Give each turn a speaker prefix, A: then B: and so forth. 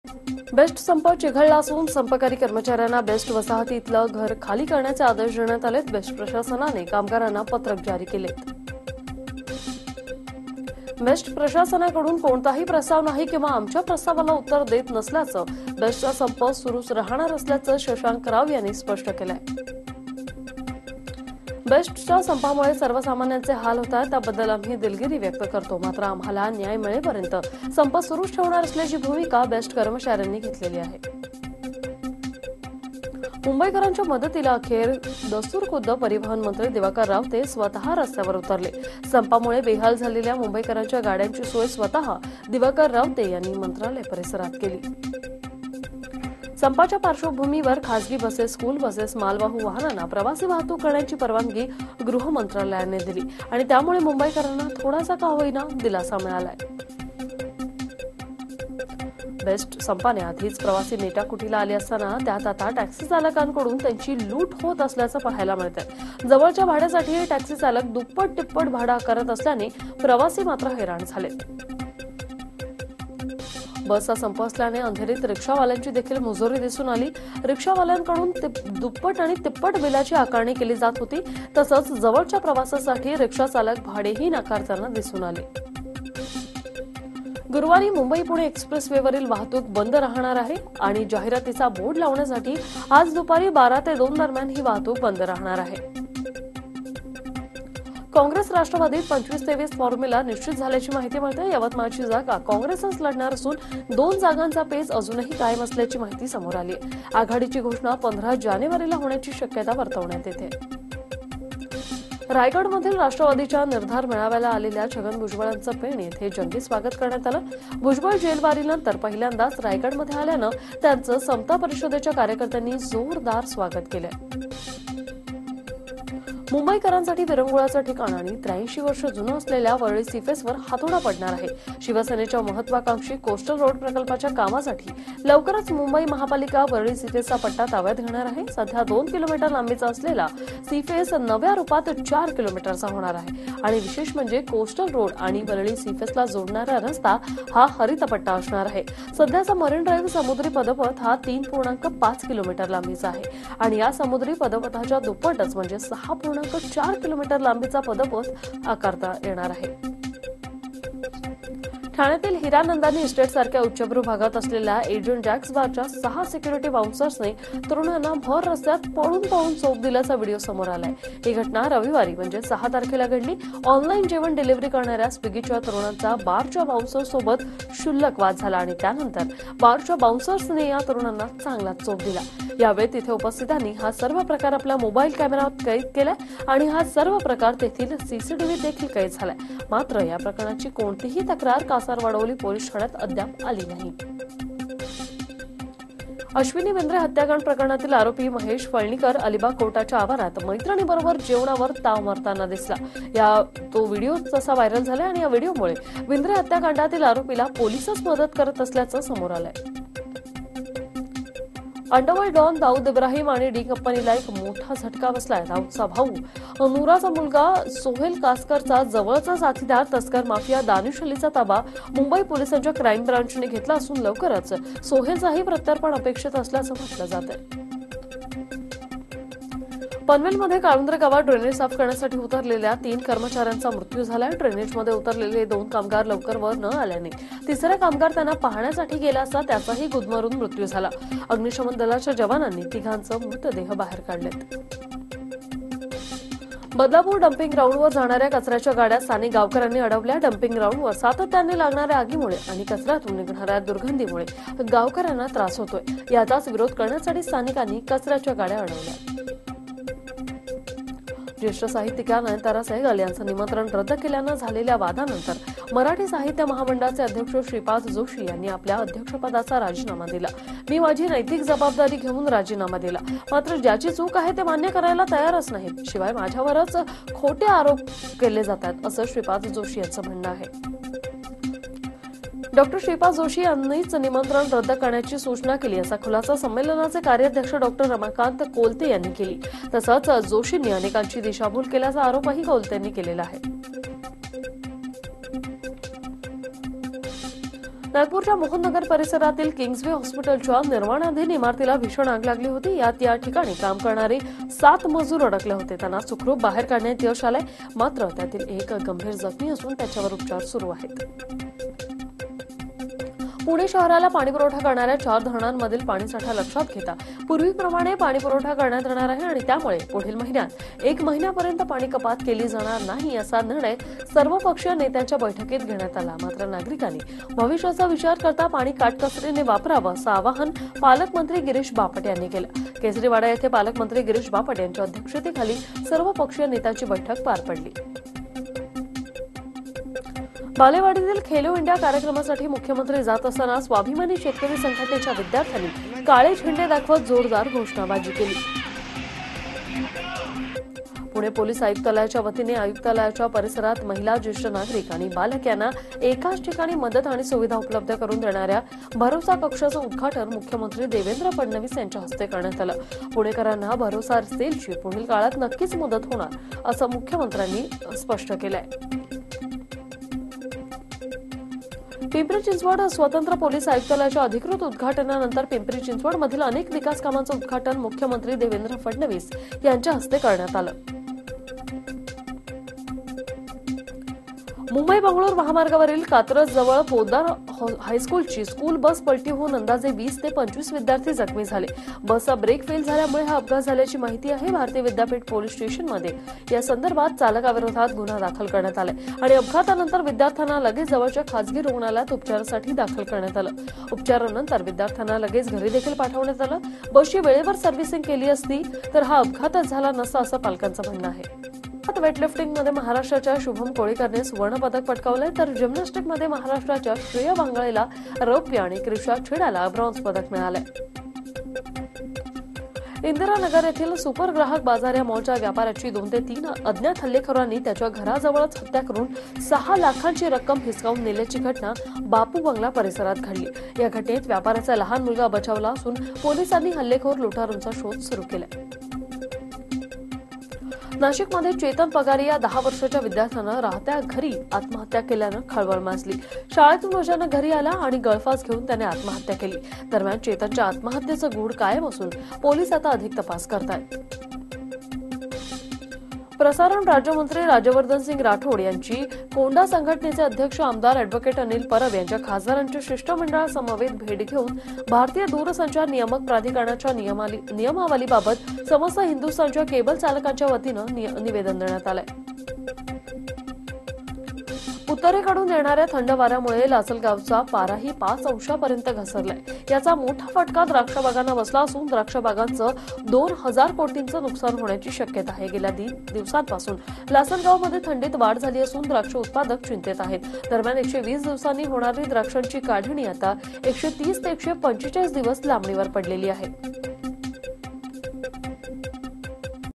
A: Best संप चिघळला असून संपकरी कर्मचाऱ्यांना बेस्ट वसाहतीतलं घर खाली करण्याचे आदेश देण्यात आलेत। बेस्ट प्रशासनाने कामगारांना पत्रक जारी केलेत। बेस्ट प्रशासनाकडून कोणताही प्रस्ताव नाही किंवा आमच्या प्रस्तावाला उत्तर देत नसल्याचं बेस्टचा संप सुरूच राहणार असल्याचं शशांक राव यांनी स्पष्ट केलंय। बेस्टच्या संपामुळे सर्वसामान्यांचे हाल होत आहेत, त्याबद्दल आम्ही दिलगिरी व्यक्त करतो। मात्र आम्हाला न्याय मिळेपर्यंत संप सुरूच ठेवणार असल्याची भूमिका बेस्ट कर्मचाऱ्यांनी घेतलेली आहे। मुंबईकरांच्या मदतीला अखेर दस्तूरखुद्द परिवहन मंत्री दिवाकर रावते स्वतः रस्त्यावर उतरले। संपामुळे बेहाल झालेल्या मुंबईकरांच्या गाड्यांची सोय स्वतः दिवाकर रावते यांनी मंत्रालय परिसरात केली। संपाच्या पार्श्वभूमीवर खासगी बसेस, स्कूल बसेस, मालवाहू वाहनांना प्रवासी वाहतूक करण्याची परवानगी गृह मंत्रालयाने दिली आणि त्यामुळे मुंबईकरांना थोडासा का होईना दिलासा मिळालाय। बेस्ट संपाने आधीच प्रवासी नेटाकुटीला आले असताना त्यात आता टॅक्सी चालकांकडून त्यांची लूट होत असल्याचं पाहायला मिळतंय। जवळच्या भाड्यासाठी टॅक्सी चालक दुप्पट तिप्पट भाडं आकारत असल्याने प्रवासी मात्र हैराण झालेत। बसचा संप असल्याने अंधेरीत रिक्षावाल्यांची देखील मुजोरी दिसून आली। रिक्षावाल्यांकडून दुप्पट आणि तिप्पट बिलाची आकारणी केली जात होती। तसंच जवळच्या प्रवासासाठी रिक्षा चालक भाडेही नाकारताना दिसून आले। गुरुवारी मुंबई पुणे एक्सप्रेसवेवरील वाहतूक बंद राहणार आहे आणि जाहिरातीचा बोर्ड लावण्यासाठी आज दुपारी 12 ते 2 दरम्यान ही वाहतूक बंद राहणार आहे। काँग्रेस राष्ट्रवादीत 25-23 फॉर्म्युला निश्चित झाल्याची माहिती मिळते। यवतमाळची जागा काँग्रेसच लढणार असून 2 जागांचा पेच अजूनही कायम असल्याची माहिती समोर आली आहे। आघाडीची घोषणा 15 जानेवारीला होण्याची शक्यता वर्तवण्यात येते। रायगडमधील राष्ट्रवादीच्या निर्धार मेळाव्याला आलेल्या छगन भुजबळांचं पेण येथे जंगी स्वागत करण्यात आलं। भुजबळ जेलबारीनंतर पहिल्यांदाच रायगडमध्ये आल्यानं त्यांचं समता परिषदेच्या कार्यकर्त्यांनी जोरदार स्वागत केलंय। मुंबईकरांसाठी विरंगुळाचं ठिकाण आणि 83 वर्ष जुनं असलेल्या वरळी सीफेसवर हातोडा पडणार आहे। शिवसेनेच्या महत्वाकांक्षी कोस्टल रोड प्रकल्पाच्या कामासाठी लवकरच मुंबई महापालिका वरळी सीफेसचा पट्टा ताब्यात घेणार आहे। सध्या 2 किलोमीटर लांबीचा असलेला सीफेस नव्या रूपात 4 किलोमीटरचा होणार आहे आणि विशेष म्हणजे कोस्टल रोड आणि वरळी सीफेसला जोडणारा रस्ता हा हरित पट्टा असणार आहे। सध्याचा मरीन ड्राईव्ह समुद्री पदपथ हा 3.5 किलोमीटर लांबीचा आहे आणि या समुद्री पदपथाच्या दुप्पटच म्हणजे 6.4 किलोमीटर लांबीचा पदपथ आकारता येणार आहे। ठाण्यातील हिरानंदानी इस्टेट सारख्या उच्चभ्रू भागात असलेल्या एजंट जॅक्स बारच्या 6 सिक्युरिटी बाउन्सर्सने तरुणांना भर रस्त्यात पळून चोप दिल्याचा व्हिडिओ समोर आलाय। ही घटना रविवारी म्हणजे 6 तारखेला घडली। ऑनलाईन जेवण डिलिव्हरी करणाऱ्या स्विगीच्या तरुणांचा बारच्या बाउन्सर्ससोबत क्षुल्लक वाद झाला आणि त्यानंतर बारच्या बाउन्सर्सने या तरुणांना चांगला चोप दिला। यावेळी तिथे उपस्थितांनी हा सर्व प्रकार आपल्या मोबाईल कॅमेऱ्यात कैद केलाय आणि हा सर्व प्रकार तेथील सीसीटीव्ही देखील कैद झालाय। मात्र या प्रकरणाची कोणतीही तक्रार कासारवाडवली पोलीस ठाण्यात अद्याप आली नाही। अश्विनी बेंद्रे हत्याकांड प्रकरणातील आरोपी महेश फळणीकर अलिबाग कोर्टाच्या आवारात मैत्रिणीबरोबर जेवणावर ताव मारताना दिसला। तो व्हिडिओ तसा व्हायरल झाला आणि या व्हिडिओमुळे बेंद्रे हत्याकांडातील आरोपीला पोलीसच मदत करत असल्याचं समोर आलंय। अंडरवर्ल्ड डॉन दाऊद इब्राहिम आणि डी कंपनीला एक मोठा झटका बसलाय। दाऊदचा भाऊ नूराचा मुलगा सोहेल कासकरचा जवळचा साथीदार तस्कर माफिया दानिश अलीचा ताबा मुंबई पोलिसांच्या क्राईम ब्रांचने घेतला असून लवकरच सोहेलचाही प्रत्यार्पण अपेक्षित असल्याचं म्हटलं जातंय। पनवेलमध्ये काळुंद्रे गावात ड्रेनेज साफ करण्यासाठी उतरलेल्या 3 कर्मचाऱ्यांचा मृत्यू झालाय। ड्रेनेजमध्ये उतरलेले 2 कामगार लवकर वर न आल्याने तिसरा कामगार त्यांना पाहण्यासाठी गेला असता त्याचाही गुदमरून मृत्यू झाला। अग्निशमन दलाच्या जवानांनी तिघांचं मृतदेह बाहेर काढलेत। बदलापूर डम्पिंग ग्राउंडवर जाणाऱ्या कचऱ्याच्या गाड्या स्थानिक गावकऱ्यांनी अडवल्या। डम्पिंग ग्राउंडवर सातत्याने लागणाऱ्या आगीमुळे आणि कचऱ्यातून निघणाऱ्या दुर्गंधीमुळे गावकऱ्यांना त्रास होतोय। याचाच विरोध करण्यासाठी स्थानिकांनी कचऱ्याच्या गाड्या अडवल्या। ज्येष्ठ साहित्यिका नयनतारा सहगल यांचं निमंत्रण रद्द केल्यानं झालेल्या वादानंतर मराठी साहित्य महामंडळाचे अध्यक्ष श्रीपाद जोशी यांनी आपल्या अध्यक्षपदाचा राजीनामा दिला। मी माझी नैतिक जबाबदारी घेऊन राजीनामा दिला, मात्र ज्याची चूक आहे ते मान्य करायला तयारच नाहीत। शिवाय माझ्यावरच खोटे आरोप केले जातात असं श्रीपाद जोशी यांचं म्हणणं आहे। डॉक्टर श्रीपाद जोशी यांनीच निमंत्रण रद्द करण्याची सूचना केली असा खुलासा संमेलनाचे कार्याध्यक्ष डॉक्टर रमाकांत कोलते यांनी केली। तसंच जोशींनी अनेकांची दिशाभूल केल्याचा आरोपही कोलतेंनी केलेला आहे। नागपूरच्या मोहननगर परिसरातील किंग्सवे हॉस्पिटलच्या निर्माणाधीन इमारतीला भीषण आग लागली होती. या ठिकाणी काम करणारे 7 मजूर अडकले होते. त्यांना सुखरूप बाहेर काढण्यात यश आलंय. मात्र त्यातील एक गंभीर जखमी असून त्याच्यावर उपचार सुरू आहेत. पुणे शहराला पाणीपुरवठा करणाऱ्या 4 धरणांमधील पाणीसाठा लक्षात घेता पूर्वीप्रमाणे पाणीपुरवठा करण्यात येणार आहे आणि त्यामुळे पुढील महिन्यात 1 महिन्यापर्यंत पाणी कपात केली जाणार नाही असा निर्णय सर्वपक्षीय नेत्यांच्या बैठकीत घेण्यात आला. मात्र नागरिकांनी भविष्याचा विचार करता पाणी काटकसरीने वापरावं असं आवाहन पालकमंत्री गिरीश बापट यांनी केलं. केसरीवाडा येथे पालकमंत्री गिरीश बापट यांच्या अध्यक्षतेखाली सर्वपक्षीय नेत्यांची बैठक पार पडली. बालेवाडीतील खेलो इंडिया कार्यक्रमासाठी मुख्यमंत्री जात असताना स्वाभिमानी शेतकरी संघटनेच्या विद्यार्थ्यांनी काळे झेंडे दाखवत जोरदार घोषणाबाजी केली. पुणे पोलीस आयुक्तालयाच्या वतीने आयुक्तालयाच्या परिसरात महिला, ज्येष्ठ नागरिक आणि बालक यांना एकाच ठिकाणी मदत आणि सुविधा उपलब्ध करून देणाऱ्या भरोसा कक्षाचं उद्घाटन मुख्यमंत्री देवेंद्र फडणवीस यांच्या हस्ते करण्यात आलं. पुणेकरांना भरोसा सेलची पुढील काळात नक्कीच मदत होणार असं मुख्यमंत्र्यांनी स्पष्ट केलंय. पिंपरी चिंचवड स्वतंत्र पोलीस आयुक्तालयाच्या अधिकृत उद्घाटनानंतर पिंपरी चिंचवडमधील अनेक विकास कामांचं उद्घाटन मुख्यमंत्री देवेंद्र फडणवीस यांच्या हस्ते करण्यात आलं. मुंबई बंगळूर महामार्गावरील कात्रज जवळ पोद्दार हायस्कूलची स्कूल बस पलटी होऊन अंदाजे 20 ते 25 विद्यार्थी जखमी झाले. बसचा ब्रेक फेल झाल्यामुळे हा अपघात झाल्याची माहिती आहे. भारतीय विद्यापीठ पोलीस स्टेशनमध्ये या संदर्भात चालकाविरोधात गुन्हा दाखल करण्यात आलाय आणि अपघातानंतर विद्यार्थ्यांना लगेच जवळच्या खासगी रुग्णालयात उपचारासाठी दाखल करण्यात आलं. उपचारानंतर विद्यार्थ्यांना लगेच घरी देखील पाठवण्यात आलं. बसची वेळेवर सर्व्हिसिंग केली असती तर हा अपघातच झाला नसता असं पालकांचं म्हणणं आहे. वेटलिफ्टिंगमध्ये महाराष्ट्राच्या शुभम कोळीकरने सुवर्ण पदक पटकावलंय तर जिम्नॅस्टिकमध्ये महाराष्ट्राच्या श्रेया वांगळेला रौप्य आणि क्रिशा छेडाला ब्रॉन्झ पदक मिळालंय. इंदिरानगर येथील सुपर ग्राहक बाजार या मॉलच्या व्यापाऱ्याची 2 ते 3 अज्ञात हल्लेखोरांनी त्याच्या घराजवळच हत्या करून 6 लाखांची रक्कम हिसकावून नेल्याची घटना बापू बंगला परिसरात घडली. या घटनेत व्यापाऱ्याचा लहान मुलगा बचावला असून पोलिसांनी हल्लेखोर लुटारूंचा शोध सुरू केलाय. नाशिकमध्ये चेतन पगारी या 10 वर्षाच्या विद्यार्थ्यानं राहत्या घरी आत्महत्या केल्यानं खळबळ माजली. शाळेतून रोजानं घरी आला आणि गळफास घेऊन त्याने आत्महत्या केली. दरम्यान चेतनच्या आत्महत्येचं गूढ कायम असून पोलीस आता अधिक तपास करतायत. प्रसारण राज्यमंत्री राज्यवर्धन सिंग राठोड यांची कोंडा संघटनेचे अध्यक्ष आमदार अॅडव्होकेट अनिल परब यांच्या खासदारांच्या शिष्टमंडळासमवेत भेट घेऊन भारतीय दूरसंचार नियामक प्राधिकरणाच्या नियमावलीबाबत समस्त हिंदुस्थानच्या केबल चालकांच्या वतीनं निवेदन देण्यात आलंय. उत्तरेकडून येणाऱ्या थंड वाऱ्यामुळे लासलगावचा पाराही 5 अंशापर्यंत घसरलाय. याचा मोठा फटका द्राक्षबागांना बसला असून द्राक्षबागांचं 2000 कोटींचं नुकसान होण्याची शक्यता आहे. गेल्या दिवसांपासून लासलगावमध्ये थंडीत वाढ झाली असून द्राक्ष उत्पादक चिंतेत आहेत. दरम्यान 120 दिवसांनी होणारी द्राक्षांची काढणी आता 130 ते 145 दिवस लांबणीवर पडलेली आहे.